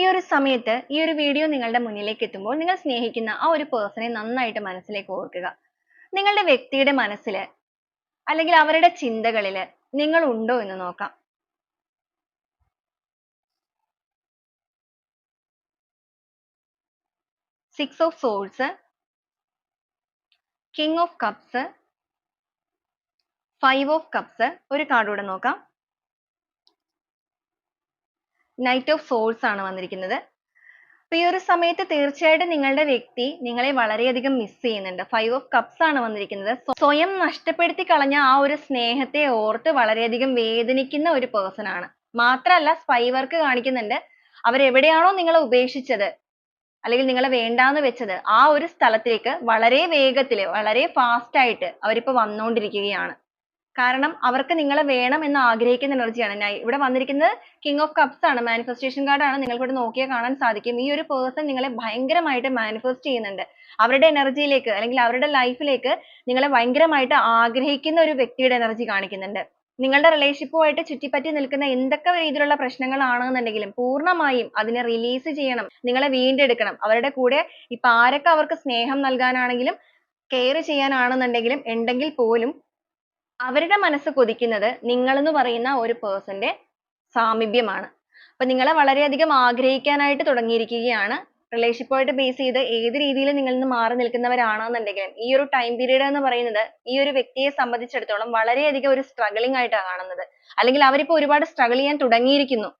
ഈ ഒരു സമയത്ത് ഈ ഒരു വീഡിയോ നിങ്ങളുടെ മുന്നിലേക്ക് എത്തുമ്പോൾ നിങ്ങൾ സ്നേഹിക്കുന്ന ആ ഒരു പേഴ്സണെ നന്നായിട്ട് മനസ്സിലേക്ക് ഓർക്കുക. നിങ്ങളുടെ വ്യക്തിയുടെ മനസ്സില് അല്ലെങ്കിൽ അവരുടെ ചിന്തകളില് നിങ്ങൾ ഉണ്ടോ എന്ന് നോക്കാം. Six of swords, king of cups, five of cups, ഒരു കാർഡ് കൂടെ നോക്കാം. നൈറ്റ് ഓഫ് സോൾസ് ആണ് വന്നിരിക്കുന്നത്. അപ്പൊ ഈ ഒരു സമയത്ത് തീർച്ചയായിട്ടും നിങ്ങളുടെ വ്യക്തി നിങ്ങളെ വളരെയധികം മിസ് ചെയ്യുന്നുണ്ട്. ഫൈവ് ഓഫ് കപ്സ് ആണ് വന്നിരിക്കുന്നത്. സ്വയം നഷ്ടപ്പെടുത്തി കളഞ്ഞ ആ ഒരു സ്നേഹത്തെ ഓർത്ത് വളരെയധികം വേദനിക്കുന്ന ഒരു പേഴ്സൺ ആണ്. മാത്രമല്ല സ്പൈ വർക്ക് കാണിക്കുന്നുണ്ട്. അവരെവിടെയാണോ നിങ്ങളെ ഉപേക്ഷിച്ചത് അല്ലെങ്കിൽ നിങ്ങളെ വേണ്ടാന്ന് വെച്ചത് ആ ഒരു സ്ഥലത്തേക്ക് വളരെ വേഗത്തില് വളരെ ഫാസ്റ്റ് ആയിട്ട് അവരിപ്പോ വന്നുകൊണ്ടിരിക്കുകയാണ്. കാരണം അവർക്ക് നിങ്ങളെ വേണം എന്ന് ആഗ്രഹിക്കുന്ന എനർജിയാണ്. ഇവിടെ വന്നിരിക്കുന്നത് കിങ് ഓഫ് കപ്സ് ആണ്. മാനിഫെസ്റ്റേഷൻ കാർഡ് ആണ്. നിങ്ങൾക്ക് ഇവിടെ നോക്കിയാൽ കാണാൻ സാധിക്കും. ഈ ഒരു പേഴ്സൺ നിങ്ങളെ ഭയങ്കരമായിട്ട് മാനിഫെസ്റ്റ് ചെയ്യുന്നുണ്ട്. അവരുടെ എനർജിയിലേക്ക് അല്ലെങ്കിൽ അവരുടെ ലൈഫിലേക്ക് നിങ്ങളെ ഭയങ്കരമായിട്ട് ആഗ്രഹിക്കുന്ന ഒരു വ്യക്തിയുടെ എനർജി കാണിക്കുന്നുണ്ട്. നിങ്ങളുടെ റിലേഷൻഷിപ്പുമായിട്ട് ചുറ്റിപ്പറ്റി നിൽക്കുന്ന എന്തൊക്കെ രീതിയിലുള്ള പ്രശ്നങ്ങളാണെന്നുണ്ടെങ്കിലും പൂർണ്ണമായും അതിനെ റിലീസ് ചെയ്യണം. നിങ്ങളെ വീണ്ടെടുക്കണം. അവരുടെ കൂടെ ഇപ്പൊ ആരൊക്കെ അവർക്ക് സ്നേഹം നൽകാനാണെങ്കിലും കെയർ ചെയ്യാനാണെന്നുണ്ടെങ്കിലും ഉണ്ടെങ്കിൽ പോലും അവരുടെ മനസ്സ് കൊതിക്കുന്നത് നിങ്ങളെന്ന് പറയുന്ന ഒരു പേഴ്സന്റെ സാമീപ്യമാണ്. അപ്പൊ നിങ്ങളെ വളരെയധികം ആഗ്രഹിക്കാനായിട്ട് തുടങ്ങിയിരിക്കുകയാണ്. റിലേഷൻഷിപ്പുമായിട്ട് ബേസ് ചെയ്ത് ഏത് രീതിയിൽ നിങ്ങളിൽ നിന്ന് മാറി നിൽക്കുന്നവരാണെന്നുണ്ടെങ്കിലും ഈ ഒരു ടൈം പീരീഡ് എന്ന് പറയുന്നത് ഈ ഒരു വ്യക്തിയെ സംബന്ധിച്ചിടത്തോളം വളരെയധികം ഒരു സ്ട്രഗിളിംഗ് ആയിട്ടാണ് കാണുന്നത്. അല്ലെങ്കിൽ അവരിപ്പോ ഒരുപാട് സ്ട്രഗിൾ ചെയ്യാൻ തുടങ്ങിയിരിക്കുന്നു.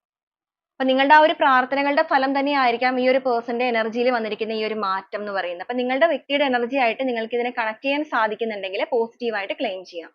അപ്പൊ നിങ്ങളുടെ ആ ഒരു പ്രാർത്ഥനകളുടെ ഫലം തന്നെ ആയിരിക്കാം ഈ ഒരു പേഴ്സന്റെ എനർജിയിൽ വന്നിരിക്കുന്ന ഈ ഒരു മാറ്റം എന്ന് പറയുന്നത്. അപ്പൊ നിങ്ങളുടെ വ്യക്തിയുടെ എനർജി ആയിട്ട് നിങ്ങൾക്ക് ഇതിനെ കണക്ട് ചെയ്യാൻ സാധിക്കുന്നുണ്ടെങ്കിൽ പോസിറ്റീവായിട്ട് ക്ലെയിം ചെയ്യാം.